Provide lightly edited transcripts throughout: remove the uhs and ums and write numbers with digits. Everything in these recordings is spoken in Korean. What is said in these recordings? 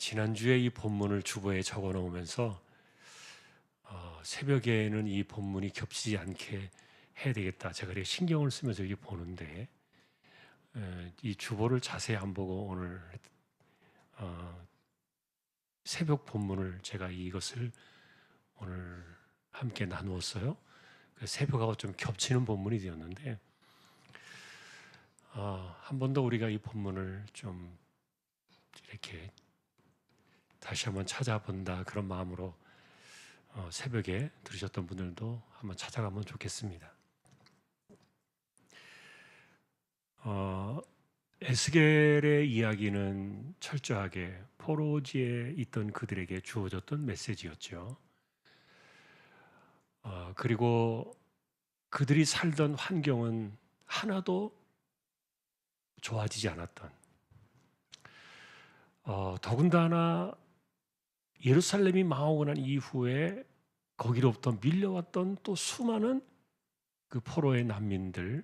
지난주에 이 본문을 주보에 적어 놓으면서 새벽에는 이 본문이 겹치지 않게 해야 되겠다. 제가 이렇게 신경을 쓰면서 이렇게 보는데 이 주보를 자세히 안 보고 오늘 새벽 본문을 제가 이것을 오늘 함께 나누었어요. 새벽하고 좀 겹치는 본문이 되었는데 한 번 더 우리가 이 본문을 좀 이렇게 다시 한번 찾아본다 그런 마음으로 새벽에 들으셨던 분들도 한번 찾아가면 좋겠습니다. 에스겔의 이야기는 철저하게 포로지에 있던 그들에게 주어졌던 메시지였죠. 그리고 그들이 살던 환경은 하나도 좋아지지 않았던, 더군다나 예루살렘이 망하고 난 이후에 거기로부터 밀려왔던 또 수많은 그 포로의 난민들,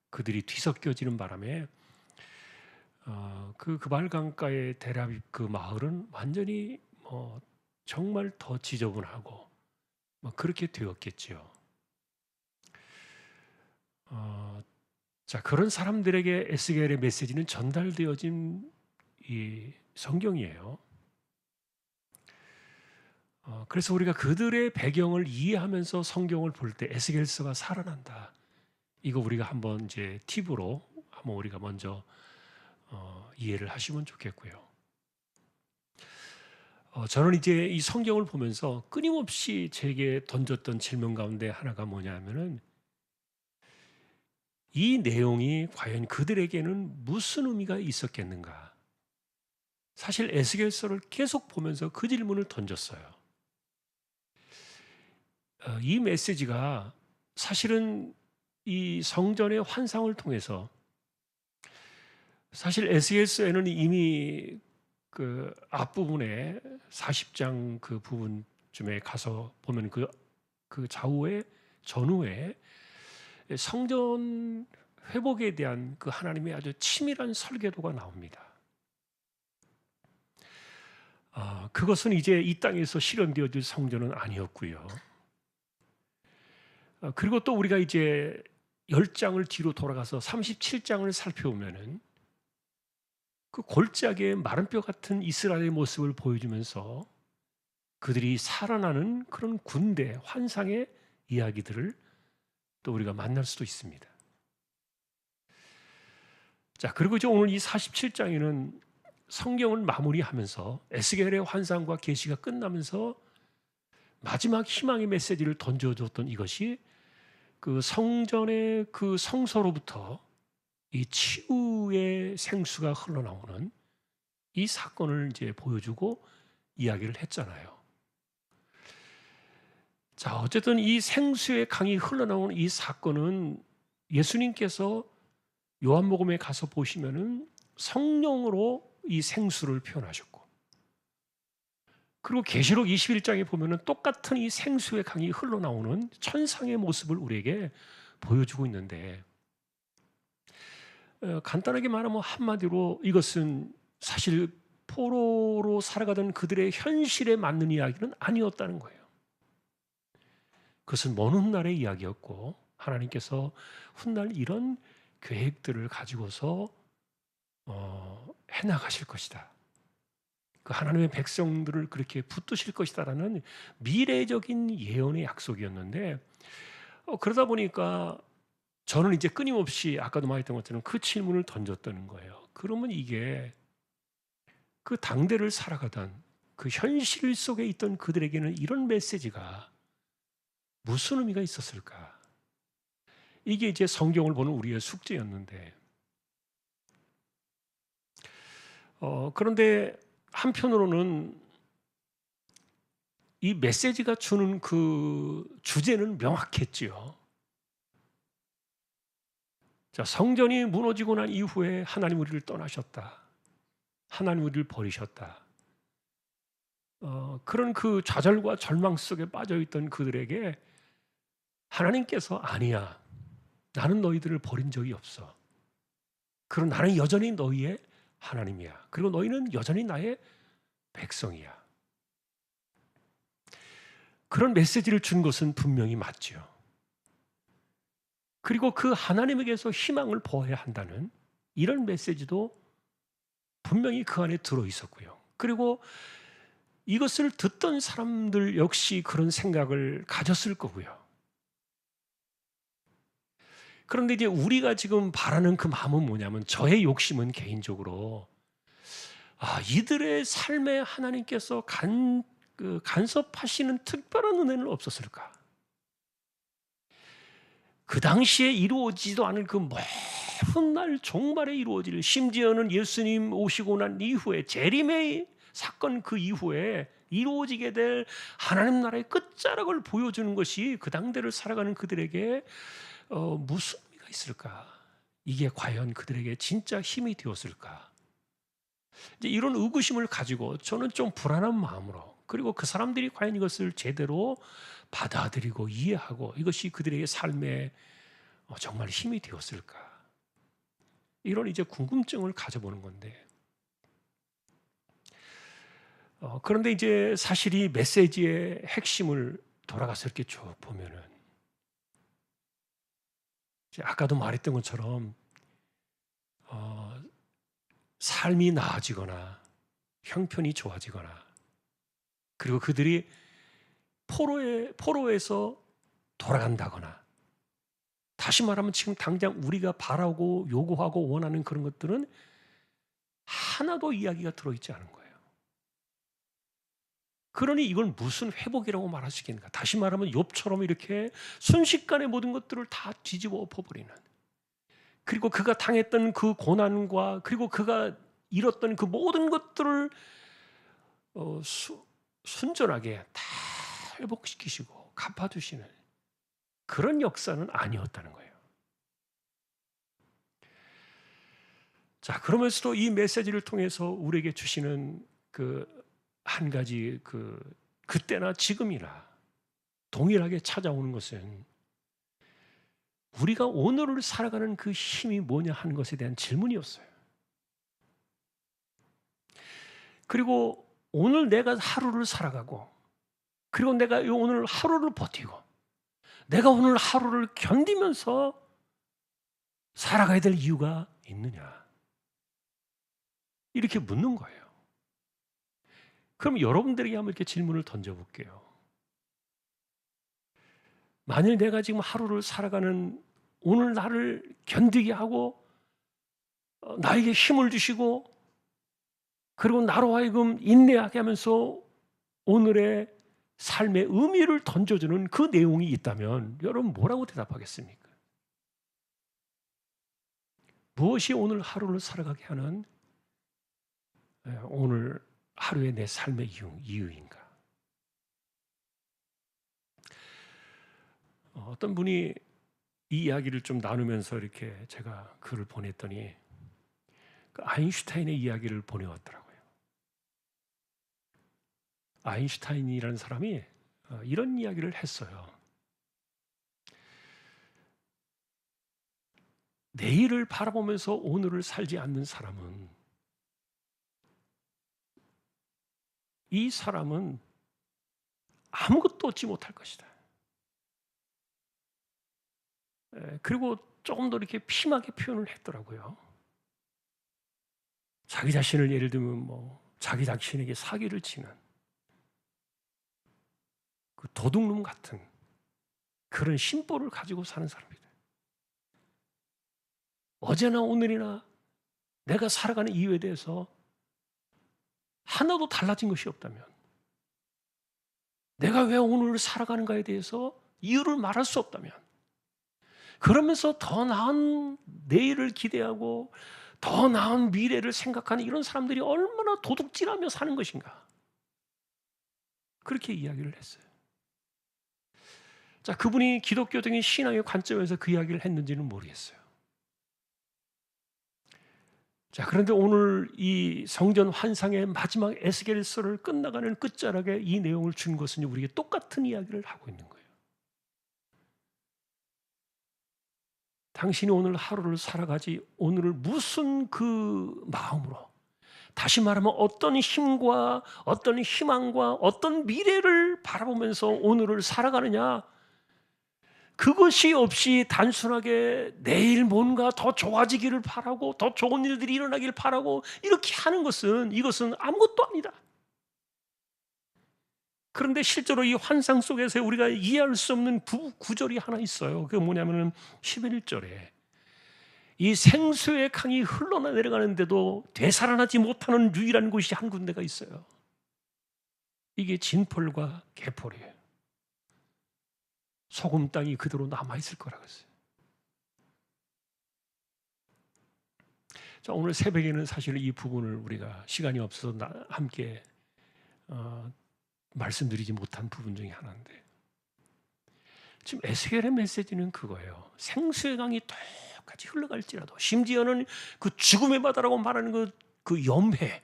그들이 뒤섞여지는 바람에 그 그발강가의 델아비브 그 마을은 완전히 정말 더 지저분하고 그렇게 되었겠지요. 자, 그런 사람들에게 에스겔의 메시지는 전달되어진 이 성경이에요. 그래서 우리가 그들의 배경을 이해하면서 성경을 볼 때 에스겔서가 살아난다. 이거 우리가 한번 이제 팁으로 한번 우리가 먼저 이해를 하시면 좋겠고요. 저는 이제 이 성경을 보면서 끊임없이 제게 던졌던 질문 가운데 하나가 뭐냐면은 이 내용이 과연 그들에게는 무슨 의미가 있었겠는가? 사실 에스겔서를 계속 보면서 그 질문을 던졌어요. 이 메시지가 사실은 이 성전의 환상을 통해서 사실 에스겔서에는 이미 그 앞부분에 40장 그 부분쯤에 가서 보면 그 좌우에 전후에 성전 회복에 대한 그 하나님의 아주 치밀한 설계도가 나옵니다. 그것은 이제 이 땅에서 실현되어질 성전은 아니었고요. 그리고 또 우리가 이제 10장을 뒤로 돌아가서 37장을 살펴보면은 그 골짜기에 마른 뼈 같은 이스라엘의 모습을 보여주면서 그들이 살아나는 그런 군대, 환상의 이야기들을 또 우리가 만날 수도 있습니다. 자, 그리고 이제 오늘 이 47장에는 성경을 마무리하면서 에스겔의 환상과 계시가 끝나면서 마지막 희망의 메시지를 던져줬던 이것이 그 성전의 그 성소로부터 이 치유의 생수가 흘러나오는 이 사건을 이제 보여주고 이야기를 했잖아요. 자, 어쨌든 이 생수의 강이 흘러나오는 이 사건은 예수님께서 요한복음에 가서 보시면은 성령으로 이 생수를 표현하셨고, 그리고 계시록 21장에 보면은 똑같은 이 생수의 강이 흘러나오는 천상의 모습을 우리에게 보여주고 있는데, 간단하게 말하면 한마디로 이것은 사실 포로로 살아가던 그들의 현실에 맞는 이야기는 아니었다는 거예요. 그것은 먼 훗날의 이야기였고 하나님께서 훗날 이런 계획들을 가지고서 해나가실 것이다. 그 하나님의 백성들을 그렇게 붙드실 것이다라는 미래적인 예언의 약속이었는데 그러다 보니까 저는 이제 끊임없이 아까도 말했던 것처럼 그 질문을 던졌다는 거예요. 그러면 이게 그 당대를 살아가던 그 현실 속에 있던 그들에게는 이런 메시지가 무슨 의미가 있었을까? 이게 이제 성경을 보는 우리의 숙제였는데, 그런데 한편으로는 이 메시지가 주는 그 주제는 명확했지요. 자, 성전이 무너지고 난 이후에 하나님 우리를 떠나셨다. 하나님 우리를 버리셨다. 그런 그 좌절과 절망 속에 빠져있던 그들에게 하나님께서 아니야. 나는 너희들을 버린 적이 없어. 그럼 나는 여전히 너희의 하나님이야. 그리고 너희는 여전히 나의 백성이야. 그런 메시지를 준 것은 분명히 맞죠. 그리고 그 하나님에게서 희망을 보아야 한다는 이런 메시지도 분명히 그 안에 들어 있었고요. 그리고 이것을 듣던 사람들 역시 그런 생각을 가졌을 거고요. 그런데 이제 우리가 지금 바라는 그 마음은 뭐냐면, 저의 욕심은 개인적으로 이들의 삶에 하나님께서 간섭하시는 특별한 은혜는 없었을까? 그 당시에 이루어지지도 않은 그 먼 날 종말에 이루어질, 심지어는 예수님 오시고 난 이후에 재림의 사건 그 이후에 이루어지게 될 하나님 나라의 끝자락을 보여주는 것이 그 당대를 살아가는 그들에게 무슨 의미가 있을까? 이게 과연 그들에게 진짜 힘이 되었을까? 이제 이런 의구심을 가지고 저는 좀 불안한 마음으로, 그리고 그 사람들이 과연 이것을 제대로 받아들이고 이해하고 이것이 그들에게 삶에 정말 힘이 되었을까? 이런 이제 궁금증을 가져보는 건데, 그런데 이제 사실 이 메시지의 핵심을 돌아가서 이렇게 쭉 보면은, 아까도 말했던 것처럼 삶이 나아지거나 형편이 좋아지거나, 그리고 그들이 포로에서 돌아간다거나, 다시 말하면 지금 당장 우리가 바라고 요구하고 원하는 그런 것들은 하나도 이야기가 들어있지 않은 거예요. 그러니 이걸 무슨 회복이라고 말할 수 있겠는가? 다시 말하면 욥처럼 이렇게 순식간에 모든 것들을 다 뒤집어 엎어버리는, 그리고 그가 당했던 그 고난과 그리고 그가 잃었던 그 모든 것들을 순전하게 다 회복시키시고 갚아주시는 그런 역사는 아니었다는 거예요. 자, 그러면서도 이 메시지를 통해서 우리에게 주시는 그 한 가지 그때나 지금이나 동일하게 찾아오는 것은, 우리가 오늘을 살아가는 그 힘이 뭐냐 하는 것에 대한 질문이었어요. 그리고 오늘 내가 하루를 살아가고, 그리고 내가 오늘 하루를 버티고, 내가 오늘 하루를 견디면서 살아가야 될 이유가 있느냐, 이렇게 묻는 거예요. 그럼 여러분들에게 한번 이렇게 질문을 던져볼게요. 만일 내가 지금 하루를 살아가는 오늘 나를 견디게 하고 나에게 힘을 주시고, 그리고 나로 하여금 인내하게 하면서 오늘의 삶의 의미를 던져주는 그 내용이 있다면 여러분 뭐라고 대답하겠습니까? 무엇이 오늘 하루를 살아가게 하는 오늘 하루의 내 삶의 이유인가? 어떤 분이 이 이야기를 좀 나누면서 이렇게 제가 글을 보냈더니 그 아인슈타인의 이야기를 보내왔더라고요. 아인슈타인이라는 사람이 이런 이야기를 했어요. 내일을 바라보면서 오늘을 살지 않는 사람은, 이 사람은 아무것도 얻지 못할 것이다. 그리고 조금 더 이렇게 심하게 표현을 했더라고요. 자기 자신을 예를 들면 자기 자신에게 사기를 치는 그 도둑놈 같은 그런 심보를 가지고 사는 사람이다. 어제나 오늘이나 내가 살아가는 이유에 대해서 하나도 달라진 것이 없다면, 내가 왜 오늘을 살아가는가에 대해서 이유를 말할 수 없다면, 그러면서 더 나은 내일을 기대하고 더 나은 미래를 생각하는 이런 사람들이 얼마나 도둑질하며 사는 것인가, 그렇게 이야기를 했어요. 자, 그분이 기독교적인 신앙의 관점에서 그 이야기를 했는지는 모르겠어요. 자, 그런데 오늘 이 성전 환상의 마지막 에스겔서를 끝나가는 끝자락에 이 내용을 준 것은 우리에게 똑같은 이야기를 하고 있는 거예요. 당신이 오늘 하루를 살아가지 오늘을 무슨 그 마음으로, 다시 말하면 어떤 힘과 어떤 희망과 어떤 미래를 바라보면서 오늘을 살아가느냐, 그것이 없이 단순하게 내일 뭔가 더 좋아지기를 바라고 더 좋은 일들이 일어나길 바라고 이렇게 하는 것은, 이것은 아무것도 아니다. 그런데 실제로 이 환상 속에서 우리가 이해할 수 없는 구절이 하나 있어요. 그게 뭐냐면은 11절에 이 생수의 강이 흘러내려가는데도 되살아나지 못하는 유일한 곳이 한 군데가 있어요. 이게 진폴과 게폴이에요. 소금 땅이 그대로 남아있을 거라고 했어요. 자, 오늘 새벽에는 사실 이 부분을 우리가 시간이 없어서 함께 말씀드리지 못한 부분 중에 하나인데, 지금 에스겔의 메시지는 그거예요. 생수의 강이 똑같이 흘러갈지라도, 심지어는 그 죽음의 바다라고 말하는 그 염해,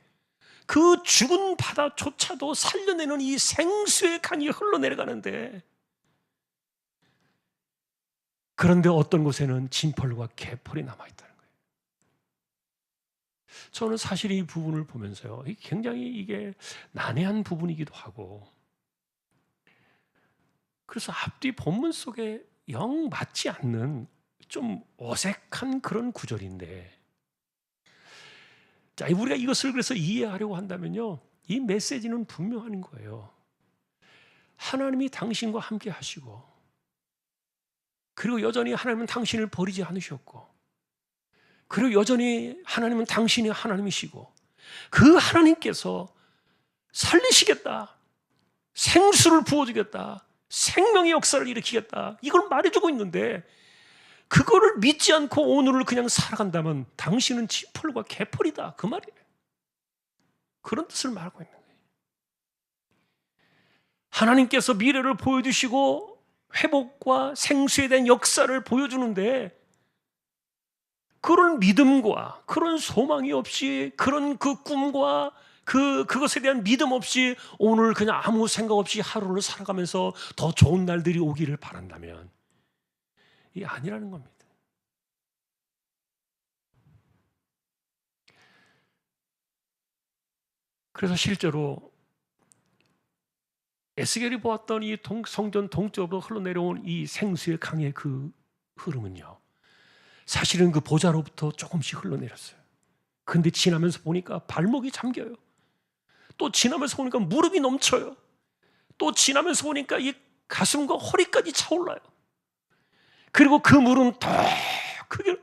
그 죽은 바다조차도 살려내는 이 생수의 강이 흘러내려가는데, 그런데 어떤 곳에는 진펄과 개펄이 남아있다는 거예요. 저는 사실 이 부분을 보면서요, 굉장히 이게 난해한 부분이기도 하고, 그래서 앞뒤 본문 속에 영 맞지 않는 좀 어색한 그런 구절인데, 자, 우리가 이것을 그래서 이해하려고 한다면요, 이 메시지는 분명한 거예요. 하나님이 당신과 함께 하시고, 그리고 여전히 하나님은 당신을 버리지 않으셨고, 그리고 여전히 하나님은 당신이 하나님이시고, 그 하나님께서 살리시겠다, 생수를 부어주겠다, 생명의 역사를 일으키겠다, 이걸 말해주고 있는데, 그거를 믿지 않고 오늘을 그냥 살아간다면 당신은 진펄과 개펄이다, 그 말이에요. 그런 뜻을 말하고 있는 거예요. 하나님께서 미래를 보여주시고 회복과 생수에 대한 역사를 보여주는데, 그런 믿음과 그런 소망이 없이, 그런 그 꿈과 그것에 대한 믿음 없이 오늘 그냥 아무 생각 없이 하루를 살아가면서 더 좋은 날들이 오기를 바란다면 이게 아니라는 겁니다. 그래서 실제로 에스겔이 보았던 이 성전 동쪽으로 흘러내려온 이 생수의 강의 그 흐름은요, 사실은 그 보좌로부터 조금씩 흘러내렸어요. 근데 지나면서 보니까 발목이 잠겨요. 또 지나면서 보니까 무릎이 넘쳐요. 또 지나면서 보니까 이 가슴과 허리까지 차올라요. 그리고 그 물은 더 크게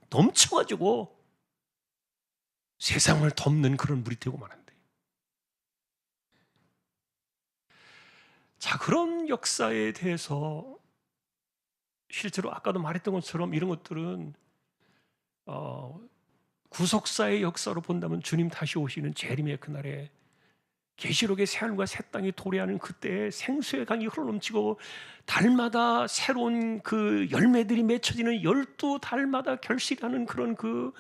넘쳐가지고 세상을 덮는 그런 물이 되고 말았는데, 자, 그런 역사에 대해서 실제로 아까도 말했던 것처럼 이런 것들은 구속사의 역사로 본다면 주님 다시 오시는 재림의 그날에 계시록의 새하늘과 새 땅이 도래하는 그때에 생수의 강이 흘러넘치고 달마다 새로운 그 열매들이 맺혀지는 12달마다 결실하는 그런 그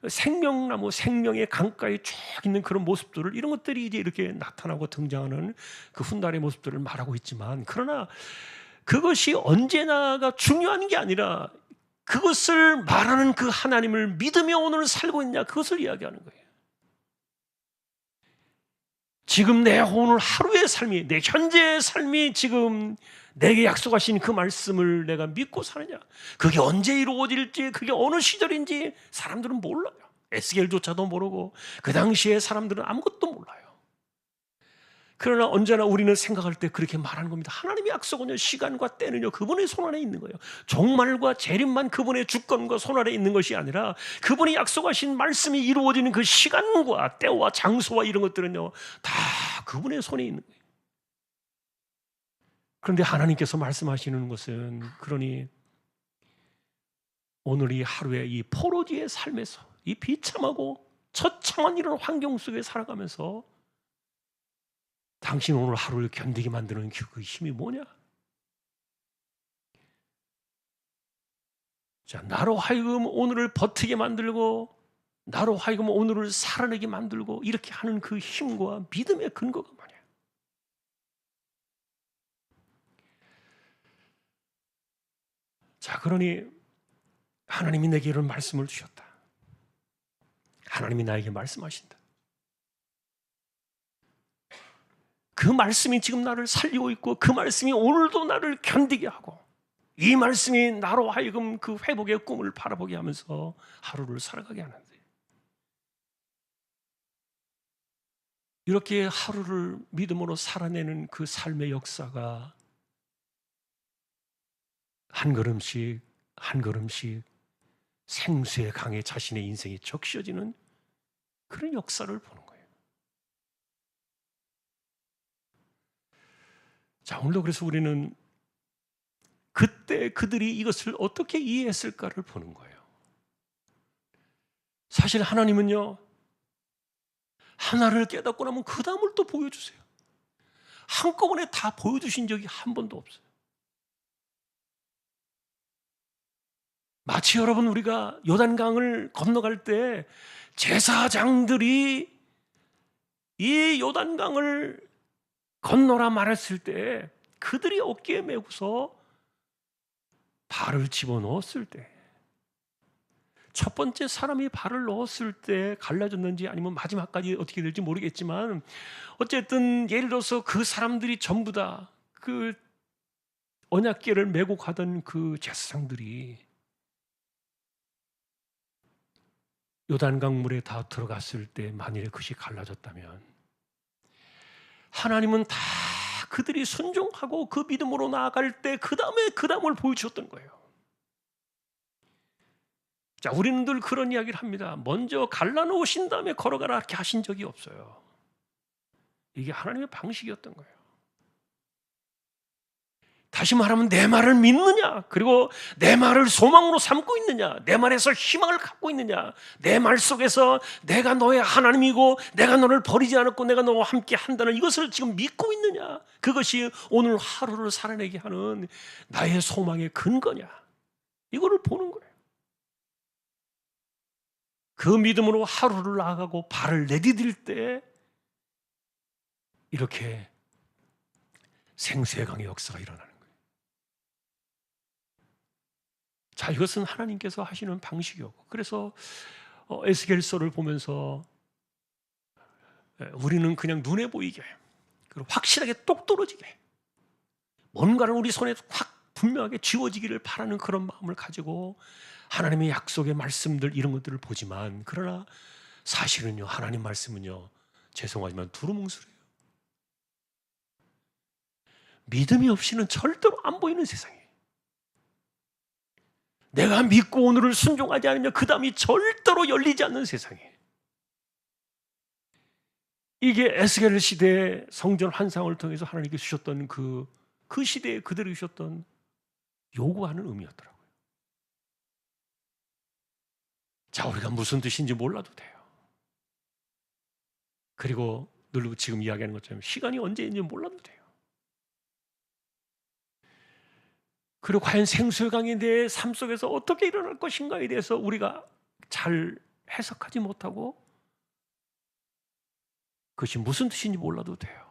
생명나무, 생명의 강가에 쭉 있는 그런 모습들을, 이런 것들이 이제 이렇게 나타나고 등장하는 그 훗날의 모습들을 말하고 있지만, 그러나 그것이 언제나가 중요한 게 아니라 그것을 말하는 그 하나님을 믿으며 오늘 살고 있냐, 그것을 이야기하는 거예요. 지금 내 오늘 하루의 삶이, 내 현재의 삶이 지금 내게 약속하신 그 말씀을 내가 믿고 사느냐, 그게 언제 이루어질지, 그게 어느 시절인지 사람들은 몰라요. 에스겔조차도 모르고 그 당시에 사람들은 아무것도 몰라요. 그러나 언제나 우리는 생각할 때 그렇게 말하는 겁니다. 하나님의 약속은요, 시간과 때는요, 그분의 손 안에 있는 거예요. 종말과 재림만 그분의 주권과 손 안에 있는 것이 아니라, 그분이 약속하신 말씀이 이루어지는 그 시간과 때와 장소와 이런 것들은요, 다 그분의 손에 있는 거예요. 그런데 하나님께서 말씀하시는 것은, 그러니 오늘 이 하루의 이 포로지의 삶에서, 이 비참하고 처참한 이런 환경 속에 살아가면서 당신 오늘 하루를 견디게 만드는 그 힘이 뭐냐? 자, 나로 하여금 오늘을 버티게 만들고, 나로 하여금 오늘을 살아내게 만들고, 이렇게 하는 그 힘과 믿음의 근거가 뭐냐? 자, 그러니 하나님이 내게 이런 말씀을 주셨다. 하나님이 나에게 말씀하신다. 그 말씀이 지금 나를 살리고 있고 그 말씀이 오늘도 나를 견디게 하고 이 말씀이 나로 하여금 그 회복의 꿈을 바라보게 하면서 하루를 살아가게 하는데, 이렇게 하루를 믿음으로 살아내는 그 삶의 역사가 한 걸음씩 한 걸음씩 생수의 강에 자신의 인생이 적셔지는 그런 역사를 보는 거예요. 자, 오늘도 그래서 우리는 그때 그들이 이것을 어떻게 이해했을까를 보는 거예요. 사실 하나님은요, 하나를 깨닫고 나면 그 다음을 또 보여주세요. 한꺼번에 다 보여주신 적이 한 번도 없어요. 마치 여러분, 우리가 요단강을 건너갈 때 제사장들이 이 요단강을 건너라 말했을 때 그들이 어깨에 메고서 발을 집어넣었을 때, 첫 번째 사람이 발을 넣었을 때 갈라졌는지 아니면 마지막까지 어떻게 될지 모르겠지만, 어쨌든 예를 들어서 그 사람들이 전부 다 그 언약궤를 메고 가던 그 제사장들이 요단강 물에 다 들어갔을 때 만일에 그것이 갈라졌다면, 하나님은 다 그들이 순종하고 그 믿음으로 나아갈 때 그 다음을 보여주셨던 거예요. 자, 우리는 늘 그런 이야기를 합니다. 먼저 갈라놓으신 다음에 걸어가라 이렇게 하신 적이 없어요. 이게 하나님의 방식이었던 거예요. 다시 말하면 내 말을 믿느냐, 그리고 내 말을 소망으로 삼고 있느냐, 내 말에서 희망을 갖고 있느냐, 내 말 속에서 내가 너의 하나님이고 내가 너를 버리지 않았고 내가 너와 함께 한다는 이것을 지금 믿고 있느냐, 그것이 오늘 하루를 살아내게 하는 나의 소망의 근거냐, 이거를 보는 거예요. 그 믿음으로 하루를 나아가고 발을 내디딜 때 이렇게 생수의 강의 역사가 일어나는 거예요. 자, 이것은 하나님께서 하시는 방식이었고, 그래서 에스겔서를 보면서 우리는 그냥 눈에 보이게, 그리고 확실하게 똑 떨어지게, 뭔가를 우리 손에 확 분명하게 쥐어지기를 바라는 그런 마음을 가지고 하나님의 약속의 말씀들 이런 것들을 보지만, 그러나 사실은요, 하나님 말씀은요, 죄송하지만 두루뭉술해요. 믿음이 없이는 절대로 안 보이는 세상이에요. 내가 믿고 오늘을 순종하지 않으면 그 다음이 절대로 열리지 않는 세상이에요. 이게 에스겔 시대의 성전 환상을 통해서 하나님께 주셨던 그 시대에 그대로 주셨던 요구하는 의미였더라고요. 자, 우리가 무슨 뜻인지 몰라도 돼요. 그리고 늘 지금 이야기하는 것처럼 시간이 언제인지 몰라도 돼요. 그리고 과연 생수의 강이 내 삶 속에서 어떻게 일어날 것인가에 대해서 우리가 잘 해석하지 못하고 그것이 무슨 뜻인지 몰라도 돼요.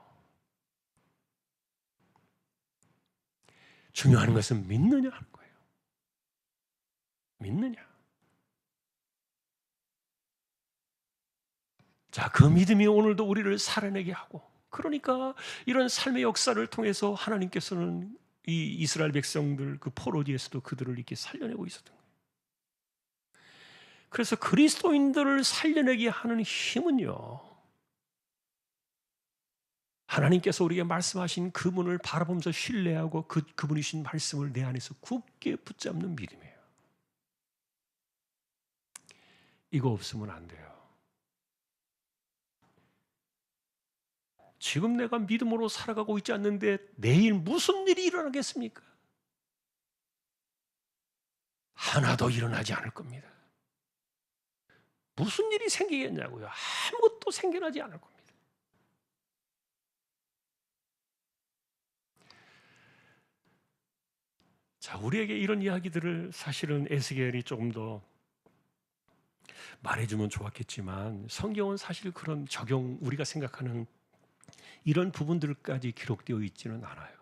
중요한 것은 믿느냐 하는 거예요. 믿느냐. 자, 그 믿음이 오늘도 우리를 살아내게 하고, 그러니까 이런 삶의 역사를 통해서 하나님께서는 이 이스라엘 백성들 그 포로지에서도 그들을 이렇게 살려내고 있었던 거예요. 그래서 그리스도인들을 살려내게 하는 힘은요, 하나님께서 우리에게 말씀하신 그분을 바라보면서 신뢰하고 그분이 주신 말씀을 내 안에서 굳게 붙잡는 믿음이에요. 이거 없으면 안 돼요. 지금 내가 믿음으로 살아가고 있지 않는데 내일 무슨 일이 일어나겠습니까? 하나도 일어나지 않을 겁니다. 무슨 일이 생기겠냐고요? 아무것도 생겨나지 않을 겁니다. 자, 우리에게 이런 이야기들을 사실은 에스겔이 조금 더 말해주면 좋았겠지만, 성경은 사실 그런 우리가 생각하는 이런 부분들까지 기록되어 있지는 않아요.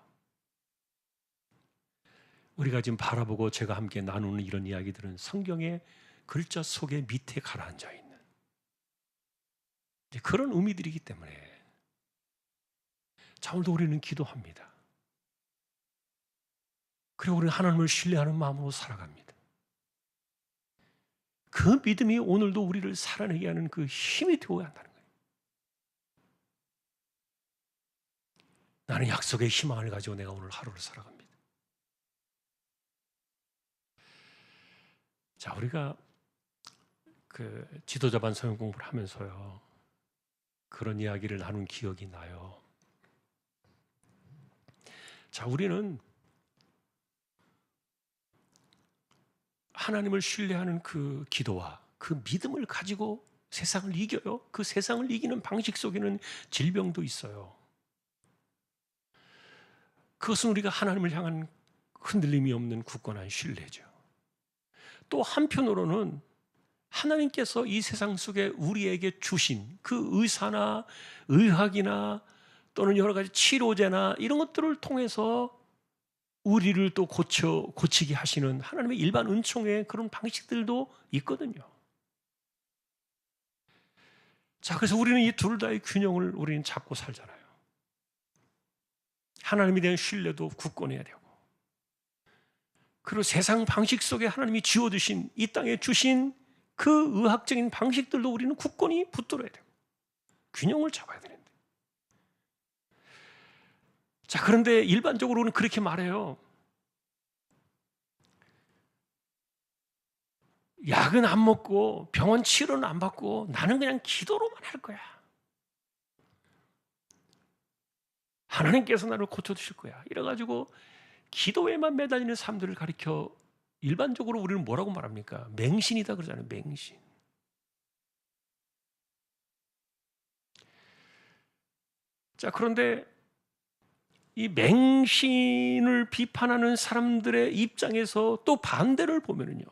우리가 지금 바라보고 제가 함께 나누는 이런 이야기들은 성경의 글자 속에 밑에 가라앉아 있는 그런 의미들이기 때문에, 자, 오늘도 우리는 기도합니다. 그리고 우리는 하나님을 신뢰하는 마음으로 살아갑니다. 그 믿음이 오늘도 우리를 살아내게 하는 그 힘이 되어야 한다는 거예요. 나는 약속의 희망을 가지고 내가 오늘 하루를 살아갑니다. 자, 우리가 그 지도자반 성경 공부를 하면서요, 그런 이야기를 나눈 기억이 나요. 자, 우리는 하나님을 신뢰하는 그 기도와 그 믿음을 가지고 세상을 이겨요. 그 세상을 이기는 방식 속에는 질병도 있어요. 그것은 우리가 하나님을 향한 흔들림이 없는 굳건한 신뢰죠. 또 한편으로는 하나님께서 이 세상 속에 우리에게 주신 그 의사나 의학이나 또는 여러 가지 치료제나 이런 것들을 통해서 우리를 또 고치게 하시는 하나님의 일반 은총의 그런 방식들도 있거든요. 자, 그래서 우리는 이 둘 다의 균형을 우리는 잡고 살잖아요. 하나님에 대한 신뢰도 굳건해야 되고, 그리고 세상 방식 속에 하나님이 지어주신 이 땅에 주신 그 의학적인 방식들도 우리는 굳건히 붙들어야 되고 균형을 잡아야 되는데, 자, 그런데 일반적으로는 그렇게 말해요. 약은 안 먹고 병원 치료는 안 받고 나는 그냥 기도로만 할 거야. 하나님께서 나를 고쳐주실 거야. 이래가지고 기도에만 매달리는 사람들을 가리켜 일반적으로 우리는 뭐라고 말합니까? 맹신이다 그러잖아요. 맹신. 자, 그런데 이 맹신을 비판하는 사람들의 입장에서 또 반대를 보면은요,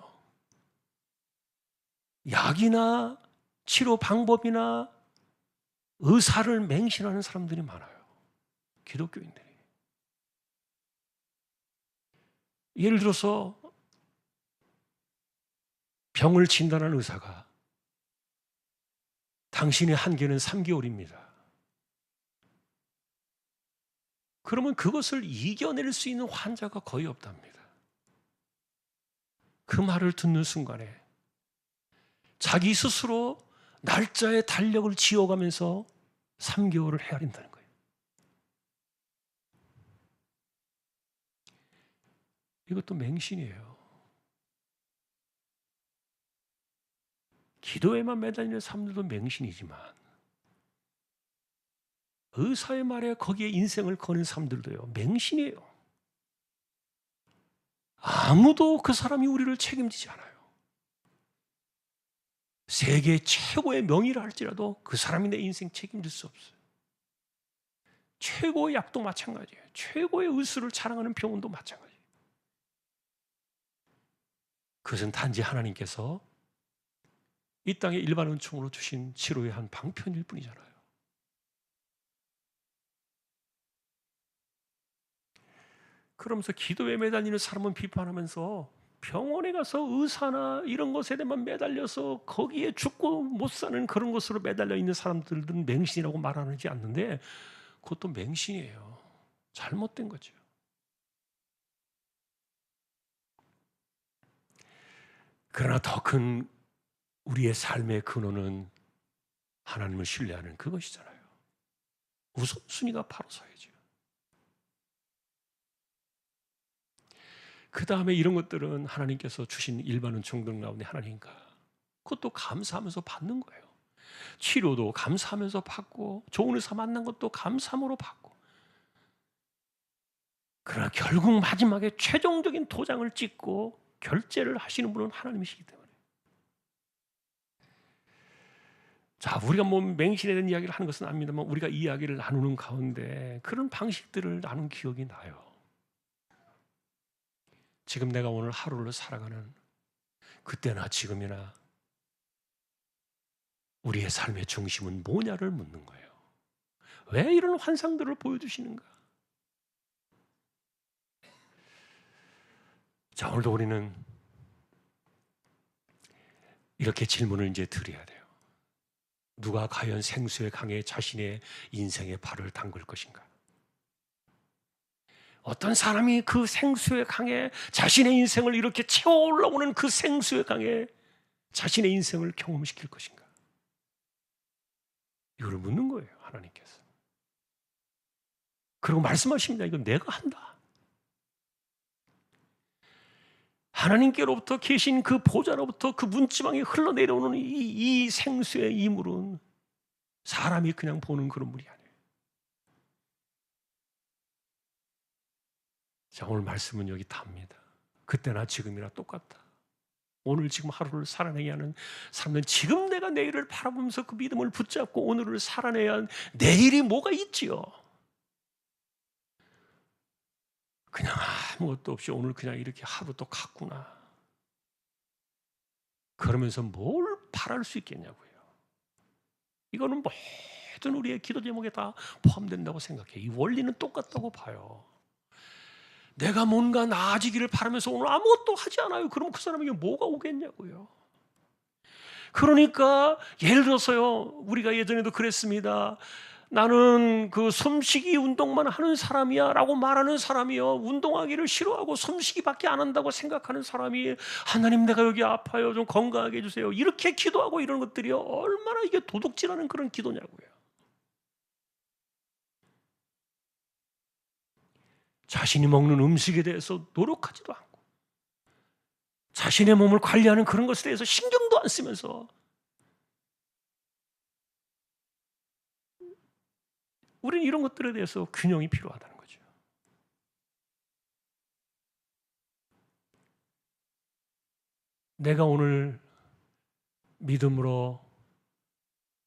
약이나 치료 방법이나 의사를 맹신하는 사람들이 많아요. 기독교인들이. 예를 들어서 병을 진단한 의사가 당신의 한계는 3개월입니다. 그러면 그것을 이겨낼 수 있는 환자가 거의 없답니다. 그 말을 듣는 순간에 자기 스스로 날짜의 달력을 지어가면서 3개월을 헤아린다는 거예요. 이것도 맹신이에요. 기도에만 매달리는 사람들도 맹신이지만 의사의 말에 거기에 인생을 거는 사람들도요, 맹신이에요. 아무도 그 사람이 우리를 책임지지 않아요. 세계 최고의 명의라 할지라도 그 사람이 내 인생 책임질 수 없어요. 최고의 약도 마찬가지예요. 최고의 의술을 자랑하는 병원도 마찬가지예요. 그것은 단지 하나님께서 이 땅에 일반 은총으로 주신 치료의 한 방편일 뿐이잖아요. 그러면서 기도에 매달리는 사람은 비판하면서 병원에 가서 의사나 이런 것에 대해만 매달려서 거기에 죽고 못 사는 그런 것으로 매달려 있는 사람들은 맹신이라고 말하지 않는데, 그것도 맹신이에요. 잘못된 거죠. 그러나 더 큰 우리의 삶의 근원은 하나님을 신뢰하는 그것이잖아요. 우선순위가 바로 서야죠. 그 다음에 이런 것들은 하나님께서 주신 일반 은총들 가운데 하나님과 그것도 감사하면서 받는 거예요. 치료도 감사하면서 받고, 좋은 의사 만난 것도 감사함으로 받고, 그러나 결국 마지막에 최종적인 도장을 찍고 결제를 하시는 분은 하나님이시기 때문에, 자, 우리가 뭐 맹신에 대한 이야기를 하는 것은 아닙니다만 우리가 이 이야기를 나누는 가운데 그런 방식들을 나눈 기억이 나요. 지금 내가 오늘 하루를 살아가는 그때나 지금이나 우리의 삶의 중심은 뭐냐를 묻는 거예요. 왜 이런 환상들을 보여주시는가? 자, 오늘도 우리는 이렇게 질문을 이제 드려야 돼요. 누가 과연 생수의 강에 자신의 인생의 발을 담글 것인가? 어떤 사람이 그 생수의 강에 자신의 인생을 이렇게 채워 올라오는 그 생수의 강에 자신의 인생을 경험시킬 것인가? 이걸 묻는 거예요, 하나님께서. 그리고 말씀하십니다. 이건 내가 한다. 하나님께로부터 계신 그 보좌로부터 그 문지방에 흘러내려오는 이 생수의 이 물은 사람이 그냥 보는 그런 물이 아니에요. 자, 오늘 말씀은 여기 답니다. 그때나 지금이나 똑같다. 오늘 지금 하루를 살아내야 하는 사람은 지금 내가 내일을 바라보면서 그 믿음을 붙잡고 오늘을 살아내야 하는 내일이 뭐가 있지요? 그냥 아무것도 없이 오늘 그냥 이렇게 하루도 갔구나. 그러면서 뭘 바랄 수 있겠냐고요. 이거는 모든 우리의 기도 제목에 다 포함된다고 생각해요. 이 원리는 똑같다고 봐요. 내가 뭔가 나아지기를 바라면서 오늘 아무것도 하지 않아요. 그럼 그 사람에게 뭐가 오겠냐고요. 그러니까 예를 들어서요, 우리가 예전에도 그랬습니다. 나는 그 숨쉬기 운동만 하는 사람이야 라고 말하는 사람이요, 운동하기를 싫어하고 숨쉬기밖에 안 한다고 생각하는 사람이 하나님 내가 여기 아파요, 좀 건강하게 해주세요, 이렇게 기도하고 이런 것들이 얼마나 이게 도둑질하는 그런 기도냐고요. 자신이 먹는 음식에 대해서 노력하지도 않고 자신의 몸을 관리하는 그런 것에 대해서 신경도 안 쓰면서 우리는 이런 것들에 대해서 균형이 필요하다는 거죠. 내가 오늘 믿음으로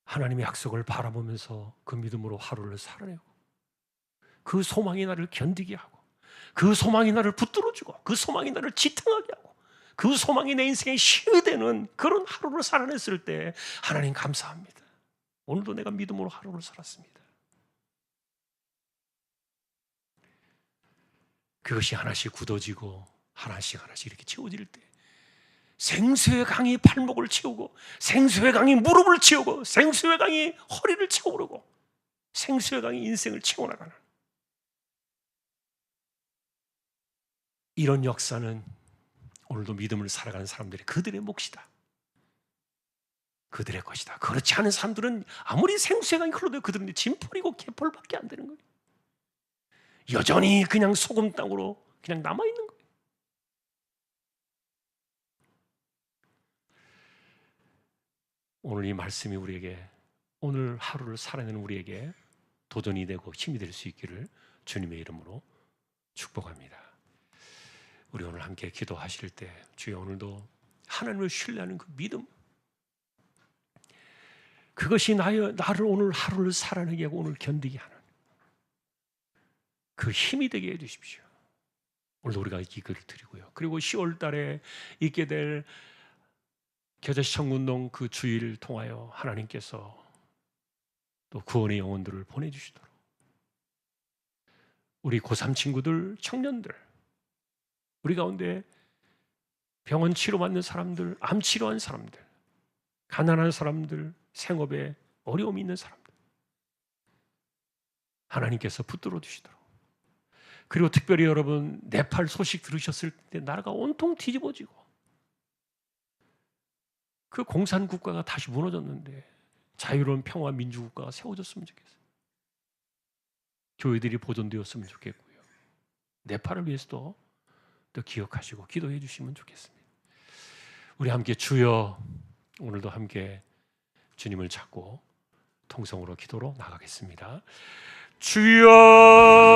하나님의 약속을 바라보면서 그 믿음으로 하루를 살아내고 그 소망이 나를 견디게 하고 그 소망이 나를 붙들어주고 그 소망이 나를 지탱하게 하고 그 소망이 내 인생의 힘이 되는 그런 하루를 살아냈을 때 하나님 감사합니다. 오늘도 내가 믿음으로 하루를 살았습니다. 그것이 하나씩 굳어지고 하나씩 이렇게 채워질 때 생수의 강이 발목을 채우고 생수의 강이 무릎을 채우고 생수의 강이 허리를 채우고 생수의 강이 인생을 채워나가는 이런 역사는 오늘도 믿음을 살아가는 사람들이 그들의 몫이다. 그들의 것이다. 그렇지 않은 사람들은 아무리 생수의 강이 흘러도 그들은 진풀이고 개펄밖에 안 되는 거예요. 여전히 그냥 소금 땅으로 그냥 남아있는 거예요. 오늘 이 말씀이 우리에게 오늘 하루를 살아내는 우리에게 도전이 되고 힘이 될 수 있기를 주님의 이름으로 축복합니다. 우리 오늘 함께 기도하실 때 주여 오늘도 하나님을 신뢰하는 그 믿음, 그것이 나를 오늘 하루를 살아내게 하고 오늘 견디게 하는 그 힘이 되게 해주십시오. 오늘 우리가 이걸 드리고요. 그리고 10월 달에 있게 될 겨자씨 청운동 그 주일을 통하여 하나님께서 또 구원의 영혼들을 보내주시도록 우리 고3 친구들, 청년들, 우리 가운데 병원 치료받는 사람들, 암 치료한 사람들, 가난한 사람들, 생업에 어려움이 있는 사람들 하나님께서 붙들어 주시도록, 그리고 특별히 여러분 네팔 소식 들으셨을 때 나라가 온통 뒤집어지고 그 공산국가가 다시 무너졌는데 자유로운 평화 민주국가가 세워졌으면 좋겠어요. 교회들이 보존되었으면 좋겠고요. 네팔을 위해서도 또 기억하시고 기도해 주시면 좋겠습니다. 우리 함께 주여, 오늘도 함께 주님을 찾고 통성으로 기도로 나가겠습니다. 주여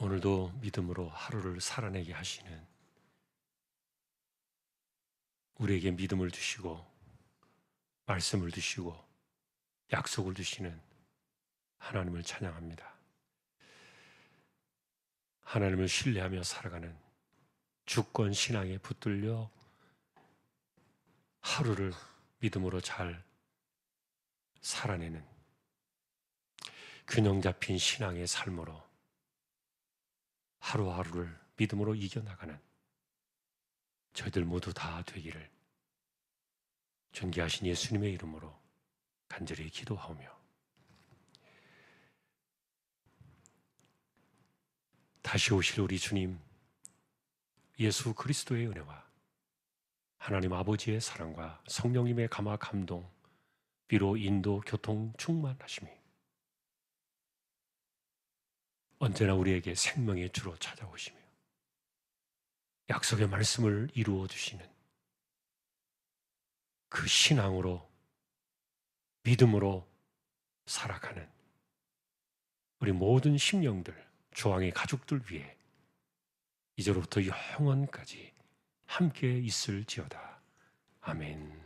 오늘도 믿음으로 하루를 살아내게 하시는, 우리에게 믿음을 주시고 말씀을 주시고 약속을 주시는 하나님을 찬양합니다. 하나님을 신뢰하며 살아가는 주권 신앙에 붙들려 하루를 믿음으로 잘 살아내는 균형 잡힌 신앙의 삶으로 하루하루를 믿음으로 이겨나가는 저희들 모두 다 되기를 존귀하신 예수님의 이름으로 간절히 기도하오며, 다시 오실 우리 주님 예수 그리스도의 은혜와 하나님 아버지의 사랑과 성령님의 감화 감동, 비로 인도 교통 충만하심이 언제나 우리에게 생명의 주로 찾아오시며 약속의 말씀을 이루어 주시는 그 신앙으로 믿음으로 살아가는 우리 모든 심령들, 조항의 가족들 위해 이제로부터 영원까지 함께 있을지어다. 아멘.